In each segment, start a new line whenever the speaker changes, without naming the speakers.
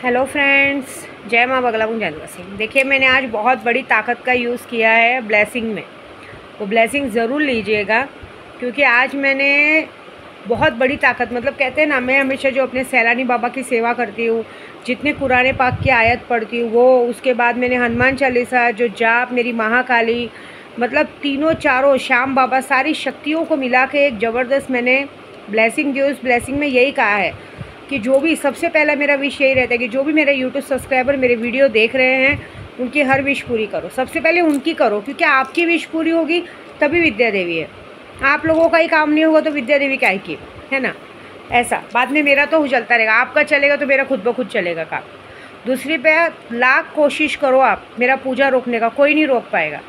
Hello friends, जय माँ बगला मुंह जानवर सिंह। देखिए, मैंने आज बहुत बड़ी ताकत का यूज़ किया है ब्लेसिंग में। वो ब्लेसिंग ज़रूर लीजिएगा, क्योंकि आज मैंने बहुत बड़ी ताकत, मतलब कहते हैं ना, मैं हमेशा जो अपने सैलानी बाबा की सेवा करती हूँ, जितने कुरान पाक की आयत पढ़ती हूँ वो, उसके बाद मैंने हनुमान चालीसा, जो जाप, मेरी महाकाली, मतलब तीनों चारों श्याम बाबा, सारी शक्तियों को मिला के एक ज़बरदस्त मैंने ब्लेसिंग दी। उस ब्लेसिंग में यही कहा है कि जो भी, सबसे पहला मेरा विश यही रहता है कि जो भी मेरे यूट्यूब सब्सक्राइबर मेरे वीडियो देख रहे हैं, उनकी हर विश पूरी करो। सबसे पहले उनकी करो, क्योंकि आपकी विश पूरी होगी तभी विद्या देवी है। आप लोगों का ही काम नहीं होगा तो विद्या देवी क्या की, है ना। ऐसा बाद में मेरा तो चलता रहेगा, आपका चलेगा तो मेरा खुद ब खुद चलेगा काम। दूसरी पे, लाख कोशिश करो आप मेरा पूजा रोकने का, कोई नहीं रोक पाएगा।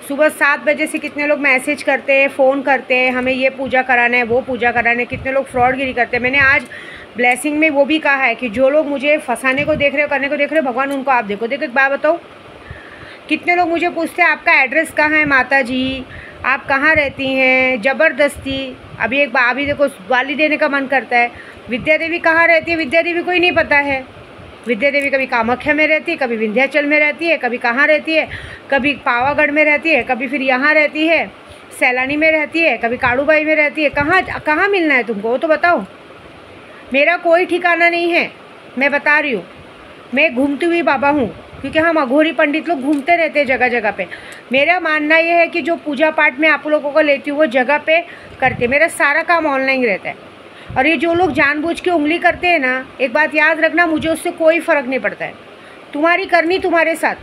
सुबह 7 बजे से कितने लोग मैसेज करते हैं, फ़ोन करते हैं, हमें ये पूजा कराना है, वो पूजा कराना है। कितने लोग फ्रॉडगिरी करते हैं। मैंने आज ब्लेसिंग में वो भी कहा है कि जो लोग मुझे फंसाने को देख रहे हो, करने को देख रहे हो, भगवान उनको आप देखो। देखो, एक बात बताओ, कितने लोग मुझे पूछते हैं आपका एड्रेस कहाँ है माता जी, आप कहाँ रहती हैं, ज़बरदस्ती। अभी एक बार, अभी देखो, गाली देने का मन करता है। विद्या देवी कहाँ रहती है, विद्या देवी को ही नहीं पता है। विद्या देवी कभी कामाख्या में रहती है, कभी विंध्याचल में रहती है, कभी कहाँ रहती है, कभी पावागढ़ में रहती है, कभी फिर यहाँ रहती है, सैलानी में रहती है, कभी काड़ूबाई में रहती है। कहाँ कहाँ मिलना है तुमको, वो तो बताओ। मेरा कोई ठिकाना नहीं है, मैं बता रही हूँ। मैं घूमती हुई बाबा हूँ, क्योंकि हम अघोरी पंडित लोग घूमते रहते हैं जगह जगह पे। मेरा मानना ये है कि जो पूजा पाठ में आप लोगों को लेती हूँ वो जगह पे करते। मेरा सारा काम ऑनलाइन रहता है। और ये जो लोग जानबूझ के उंगली करते हैं ना, एक बात याद रखना, मुझे उससे कोई फ़र्क नहीं पड़ता है। तुम्हारी करनी तुम्हारे साथ,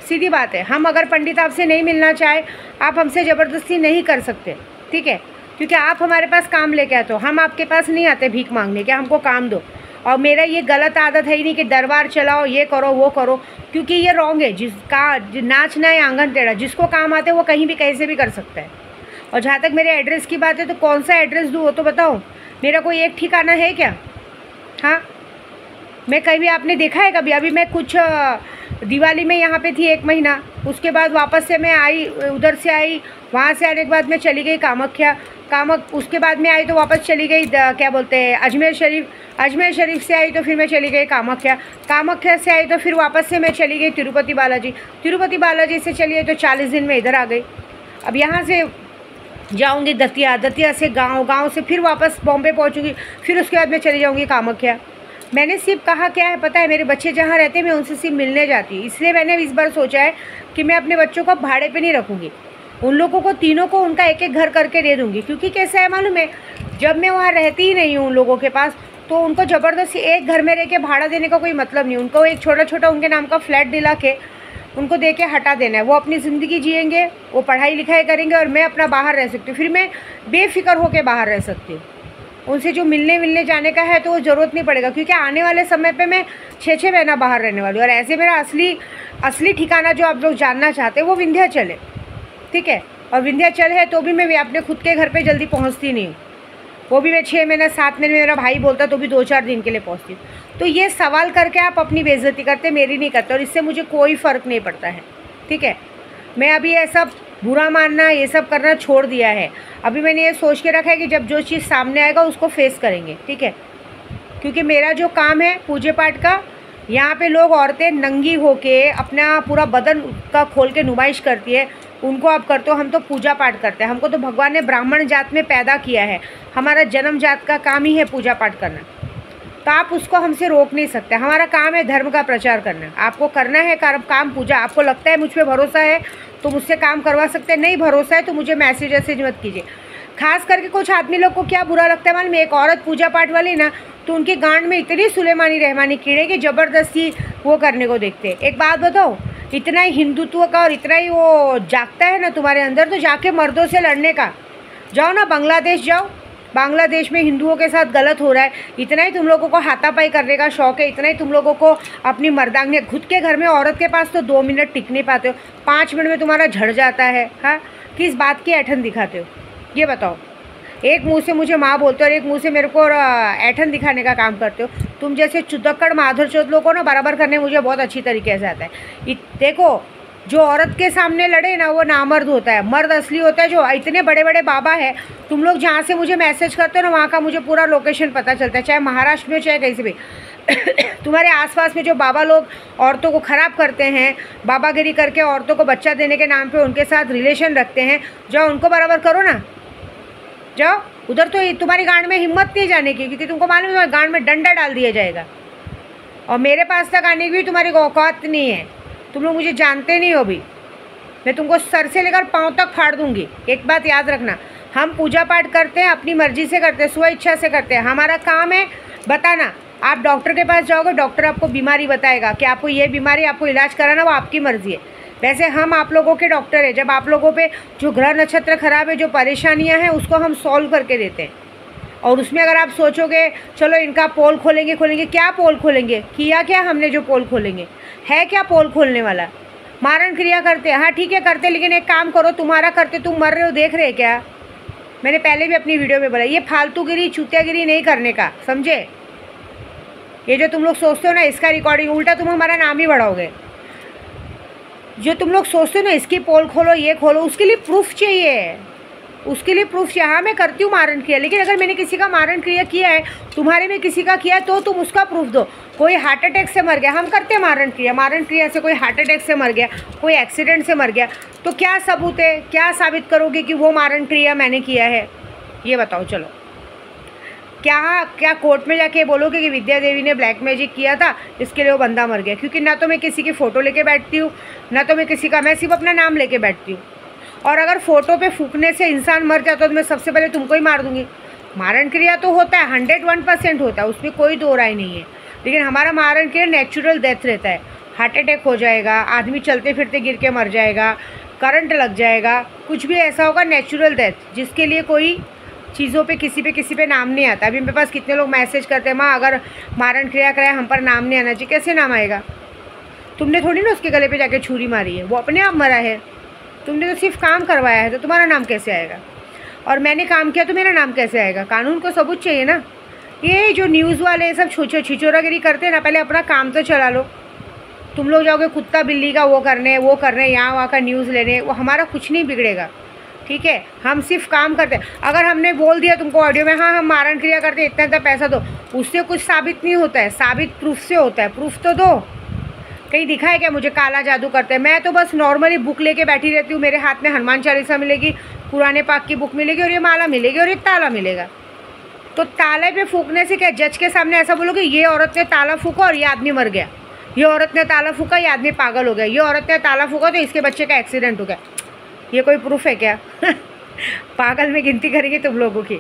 सीधी बात है। हम अगर पंडित आपसे नहीं मिलना चाहे, आप हमसे ज़बरदस्ती नहीं कर सकते, ठीक है, क्योंकि आप हमारे पास काम लेके आते हो। हम आपके पास नहीं आते भीख मांगने के, हमको काम दो। और मेरा ये गलत आदत है ही नहीं कि दरबार चलाओ, ये करो, वो करो, क्योंकि ये रॉन्ग है। जिसका नाचना है आंगन टेढ़ा, जिसको काम आते हैं वो कहीं भी कैसे भी कर सकता है। और जहाँ तक मेरे एड्रेस की बात है, तो कौन सा एड्रेस दूँ वो तो बताओ। मेरा कोई एक ठिकाना है क्या? हाँ, मैं कभी, आपने देखा है कभी? अभी मैं कुछ दिवाली में यहाँ पे थी 1 महीना, उसके बाद वापस से मैं आई, उधर से आई, वहाँ से आने के बाद मैं चली गई कामाख्या, उसके बाद में आई तो वापस चली गई क्या बोलते हैं, अजमेर शरीफ। अजमेर शरीफ से आई तो फिर मैं चली गई कामाख्या, कामाख्या से आई तो फिर वापस से मैं चली गई तिरुपति बालाजी, तिरुपति बालाजी से चली गई तो 40 दिन में इधर आ गई। अब यहाँ से जाऊँगी दतिया, दतिया से गाँव, गाँव से फिर वापस बॉम्बे पहुँचूँगी, फिर उसके बाद मैं चली जाऊँगी कामाख्या। मैंने सिर्फ कहा क्या है पता है, मेरे बच्चे जहाँ रहते हैं मैं उनसे सिर्फ मिलने जाती हूँ। इसलिए मैंने इस बार सोचा है कि मैं अपने बच्चों को भाड़े पे नहीं रखूँगी, उन लोगों को तीनों को उनका एक एक घर करके दे दूँगी। क्योंकि कैसा है मालूम है, जब मैं वहाँ रहती ही नहीं हूँ उन लोगों के पास, तो उनको ज़बरदस्ती एक घर में रह के भाड़ा देने का कोई मतलब नहीं। उनको एक छोटा छोटा उनके नाम का फ्लैट दिला के उनको दे के हटा देना है। वो अपनी ज़िंदगी जिएंगे, वो पढ़ाई लिखाई करेंगे, और मैं अपना बाहर रह सकती हूँ। फिर मैं बेफिक्र होकर बाहर रह सकती हूँ। उनसे जो मिलने जाने का है तो वो ज़रूरत नहीं पड़ेगा, क्योंकि आने वाले समय पे मैं 6-6 महीना बाहर रहने वाली हूँ। और ऐसे मेरा असली ठिकाना जो आप लोग जानना चाहते हैं वो विंध्याचल है, ठीक है। और विंध्याचल है तो भी मैं अपने खुद के घर पे जल्दी पहुँचती नहीं हूँ। वो भी मैं 6 महीने 7 महीने, मेरा भाई बोलता तो भी 2-4 दिन के लिए पहुँचती हूँ। तो ये सवाल करके आप अपनी बेइज्जती करते, मेरी नहीं करते, और इससे मुझे कोई फ़र्क नहीं पड़ता है, ठीक है। मैं अभी ये सब बुरा मानना, ये सब करना छोड़ दिया है। अभी मैंने ये सोच के रखा है कि जब जो चीज़ सामने आएगा उसको फेस करेंगे, ठीक है। क्योंकि मेरा जो काम है पूजा पाठ का, यहाँ पे लोग, औरतें नंगी होके अपना पूरा बदन का खोल के नुमाइश करती है, उनको आप करते हो। हम तो पूजा पाठ करते हैं। हमको तो भगवान ने ब्राह्मण जात में पैदा किया है, हमारा जन्म जात का काम ही है पूजा पाठ करना। तो आप उसको हमसे रोक नहीं सकते। हमारा काम है धर्म का प्रचार करना। आपको करना है काम पूजा। आपको लगता है मुझ पर भरोसा है तो मुझसे काम करवा सकते हैं, नहीं भरोसा है तो मुझे मैसेज मत कीजिए। खास करके कुछ आदमी लोग को क्या बुरा लगता है मालूम है, एक औरत पूजा पाठ वाली ना, तो उनके गांड में इतनी सुलेमानी रहमानी कीड़े की ज़बरदस्ती वो करने को देखते हैं। एक बात बताओ, इतना ही हिंदुत्व का और इतना ही वो जागता है ना तुम्हारे अंदर, तो जाके मर्दों से लड़ने का जाओ ना, बांग्लादेश जाओ। बांग्लादेश में हिंदुओं के साथ गलत हो रहा है, इतना ही तुम लोगों को हाथापाई करने का शौक़ है, इतना ही तुम लोगों को अपनी मर्दांगी। खुद के घर में औरत के पास तो 2 मिनट टिक नहीं पाते हो, 5 मिनट में तुम्हारा झड़ जाता है। हाँ, किस बात की ऐठन दिखाते हो ये बताओ। एक मुंह से मुझे माँ बोलते हो और एक मुंह से मेरे को ऐठन दिखाने का काम करते हो। तुम जैसे चुदक्कड़ माधर चौथ लोगों को ना बराबर करने मुझे बहुत अच्छी तरीके से आता है। देखो, जो औरत के सामने लड़े ना वो नामर्द होता है, मर्द असली होता है जो इतने बड़े बड़े बाबा है। तुम लोग जहाँ से मुझे मैसेज करते हो ना, वहाँ का मुझे पूरा लोकेशन पता चलता है, चाहे महाराष्ट्र में हो चाहे कहीं से भी। तुम्हारे आसपास में जो बाबा लोग औरतों को ख़राब करते हैं, बाबागिरी करके औरतों को बच्चा देने के नाम पे उनके साथ रिलेशन रखते हैं, जाओ उनको बराबर करो ना, जाओ उधर। तो तुम्हारी गांड में हिम्मत नहीं जाने की, क्योंकि तुमको मालूम है तुम्हारी गांड में डंडा डाल दिया जाएगा। और मेरे पास तक आने की भी तुम्हारी औकात नहीं है, तुम लोग मुझे जानते नहीं हो भी। मैं तुमको सर से लेकर पाँव तक फाड़ दूंगी। एक बात याद रखना, हम पूजा पाठ करते हैं, अपनी मर्जी से करते हैं, स्व इच्छा से करते हैं। हमारा काम है बताना। आप डॉक्टर के पास जाओगे, डॉक्टर आपको बीमारी बताएगा कि आपको ये बीमारी, आपको इलाज कराना, वो आपकी मर्ज़ी है। वैसे हम आप लोगों के डॉक्टर हैं। जब आप लोगों पे जो ग्रह नक्षत्र खराब है, जो परेशानियां हैं, उसको हम सॉल्व करके देते हैं। और उसमें अगर आप सोचोगे चलो इनका पोल खोलेंगे, क्या पोल खोलेंगे? किया क्या हमने जो पोल खोलेंगे? है क्या पोल खोलने वाला? मारण क्रिया करते हैं, हाँ ठीक है करते, लेकिन एक काम करो, तुम्हारा करते तुम मर रहे हो, देख रहे क्या? मैंने पहले भी अपनी वीडियो में बोला, ये फालतूगिरी चूतियागिरी नहीं करने का, समझे? ये जो तुम लोग सोचते हो ना, इसका रिकॉर्डिंग, उल्टा तुम हमारा नाम ही बढ़ाओगे। जो तुम लोग सोचते हो ना, इसकी पोल खोलो, ये खोलो, उसके लिए प्रूफ चाहिए, उसके लिए प्रूफ चाहिए। हाँ मैं करती हूँ मारण क्रिया, लेकिन अगर मैंने किसी का मारण क्रिया किया है, तुम्हारे में किसी का किया है, तो तुम उसका प्रूफ दो। कोई हार्ट अटैक से मर गया, हम करते हैं मारण क्रिया से कोई हार्ट अटैक से मर गया, कोई एक्सीडेंट से मर गया, तो क्या सबूत है? क्या साबित करोगे कि वो मारण क्रिया मैंने किया है? ये बताओ। चलो क्या कोर्ट में जाके बोलोगे कि विद्या देवी ने ब्लैक मैजिक किया था, इसके लिए वो बंदा मर गया? क्योंकि ना तो मैं किसी की फ़ोटो लेके बैठती हूँ, ना तो मैं किसी का, मैं सिर्फ अपना नाम लेके बैठती हूँ। और अगर फ़ोटो पे फूकने से इंसान मर जाता तो मैं सबसे पहले तुमको ही मार दूँगी। मारण क्रिया तो होता है, 101% होता है, उसमें कोई दो राय नहीं है। लेकिन हमारा मारण क्रिया नेचुरल डेथ रहता है। हार्ट अटैक हो जाएगा, आदमी चलते फिरते गिर के मर जाएगा, करंट लग जाएगा, कुछ भी ऐसा होगा, नेचुरल डेथ, जिसके लिए कोई चीज़ों पे किसी पे नाम नहीं आता। अभी मेरे पास कितने लोग मैसेज करते हैं, माँ अगर मारण क्रिया कराए हम पर नाम नहीं आना चाहिए। कैसे नाम आएगा? तुमने थोड़ी ना उसके गले पे जाके छुरी मारी है, वो अपने आप मरा है। तुमने तो सिर्फ काम करवाया है, तो तुम्हारा नाम कैसे आएगा? और मैंने काम किया तो मेरा नाम कैसे आएगा? कानून को सबूत चाहिए ना। ये जो न्यूज़ वाले सब छिचोरागिरी करते हैं ना, पहले अपना काम तो चला लो। तुम लोग जाओगे कुत्ता बिल्ली का वो करने यहाँ वहाँ का न्यूज़ लेने, वो हमारा कुछ नहीं बिगड़ेगा, ठीक है? हम सिर्फ काम करते हैं। अगर हमने बोल दिया तुमको ऑडियो में, हाँ हम मारण क्रिया करते हैं, इतना पैसा दो, उससे कुछ साबित नहीं होता है। साबित प्रूफ से होता है। प्रूफ तो दो। कहीं दिखा है क्या मुझे काला जादू करते हैं? मैं तो बस नॉर्मली बुक लेके बैठी रहती हूँ, मेरे हाथ में हनुमान चालीसा मिलेगी, कुरान पाक की बुक मिलेगी, और ये माला मिलेगी, और ये ताला मिलेगा। तो ताले पे फूकने से क्या जज के सामने ऐसा बोलोगे ये औरत ने ताला फूका और ये आदमी मर गया, ये औरत ने ताला फूका, ये आदमी पागल हो गया, ये औरत ने ताला फूका तो इसके बच्चे का एक्सीडेंट हो गया? ये कोई प्रूफ है क्या? पागल में गिनती करेंगे तुम लोगों की।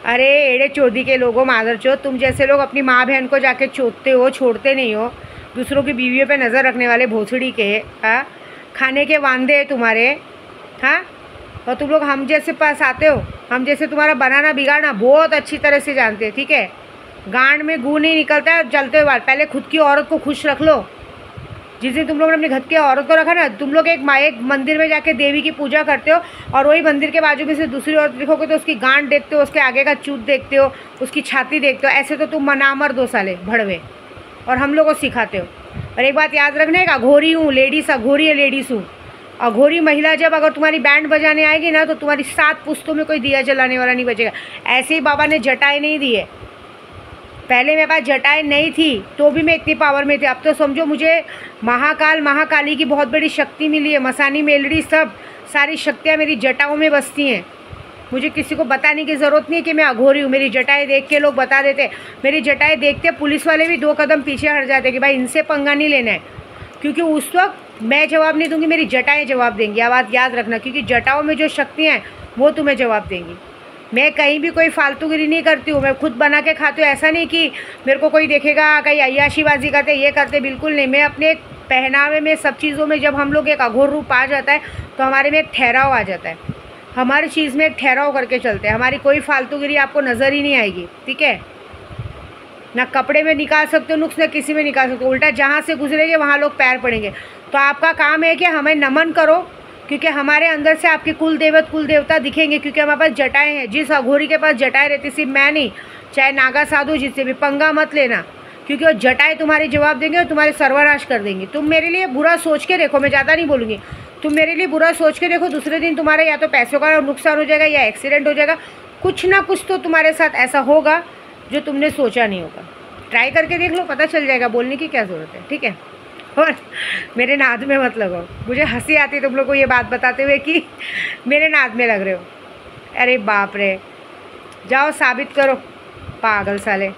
अरे एड़े चोदी के लोगों, मादर चोद, तुम जैसे लोग अपनी माँ बहन को जाके चोदते हो, छोड़ते नहीं हो, दूसरों की बीवियों पे नज़र रखने वाले भोसड़ी के, हाँ खाने के वांदे हैं तुम्हारे, हाँ। और तुम लोग हम जैसे पास आते हो, हम जैसे तुम्हारा बनाना बिगाड़ना बहुत अच्छी तरह से जानते हैं, ठीक है? गांड में गू नहीं निकलता है चलते हुए। पहले खुद की औरत को खुश रख लो। जिस दिन तुम लोग ने अपने घर की औरत को रखा ना, तुम लोग एक मंदिर में जाके देवी की पूजा करते हो, और वही मंदिर के बाजू में से दूसरी औरत देखोगे तो उसकी गांड देखते हो, उसके आगे का चूत देखते हो, उसकी छाती देखते हो। ऐसे तो तुम मनामर 2 साले भड़वे, और हम लोग को सिखाते हो। और एक बात याद रखना है, अघोरी हूँ, लेडीज़ अघोरी है, लेडीज़ हूँ। अघोरी महिला जब अगर तुम्हारी बैंड बजाने आएगी ना, तो तुम्हारी 7 पुश्तों में कोई दिया जलाने वाला नहीं बचेगा। ऐसे ही बाबा ने जटाएँ नहीं दी है। पहले मेरे पास जटाएँ नहीं थी तो भी मैं इतनी पावर में थी। अब तो समझो मुझे महाकाल महाकाली की बहुत बड़ी शक्ति मिली है। मसानी मेलड़ी सब सारी शक्तियाँ मेरी जटाओं में बसती हैं। मुझे किसी को बताने की ज़रूरत नहीं कि मैं अघोरी हूँ। मेरी जटाएँ देख के लोग बता देते, मेरी जटाएँ देखते पुलिस वाले भी 2 कदम पीछे हट जाते कि भाई इनसे पंगा नहीं लेना है, क्योंकि उस वक्त मैं जवाब नहीं दूंगी, मेरी जटाएँ जवाब देंगी। यह बात याद रखना, क्योंकि जटाओं में जो शक्तियाँ हैं वो तुम्हें जवाब देंगी। मैं कहीं भी कोई फालतूगिरी नहीं करती हूँ, मैं खुद बना के खाती हूँ। ऐसा नहीं कि मेरे को कोई देखेगा कहीं अय्याशीबाजी करते, ये करते, बिल्कुल नहीं। मैं अपने पहनावे में, सब चीज़ों में, जब हम लोग एक अघोर रूप आ जाता है तो हमारे में एक ठहराव आ जाता है। हमारी चीज़ में एक ठहराव करके चलते हैं। हमारी कोई फालतूगिरी आपको नज़र ही नहीं आएगी, ठीक है? ना कपड़े में निकाल सकते हो नुक्स, ना किसी में निकाल सकते हो। उल्टा जहाँ से गुजरेंगे वहाँ लोग पैर पड़ेंगे। तो आपका काम है कि हमें नमन करो, क्योंकि हमारे अंदर से आपके कुल देवता दिखेंगे, क्योंकि हमारे पास जटाएँ हैं। जिस अघोरी के पास जटाएँ रहती, सिर्फ मैं नहीं, चाहे नागा साधु, जिससे भी पंगा मत लेना, क्योंकि वो जटाएँ तुम्हारे जवाब देंगे और तुम्हारे सर्वनाश कर देंगे। तुम मेरे लिए बुरा सोच के देखो, मैं ज़्यादा नहीं बोलूँगी, तुम मेरे लिए बुरा सोच के देखो, दूसरे दिन तुम्हारे या तो पैसों का नुकसान हो जाएगा या एक्सीडेंट हो जाएगा। कुछ ना कुछ तो तुम्हारे साथ ऐसा होगा जो तुमने सोचा नहीं होगा। ट्राई करके देख लो, पता चल जाएगा, बोलने की क्या ज़रूरत है, ठीक है। और मेरे नाद में मत लगो, मुझे हंसी आती है तुम लोग को ये बात बताते हुए कि मेरे नाद में लग रहे हो। अरे बाप रे, जाओ साबित करो, पागल साले।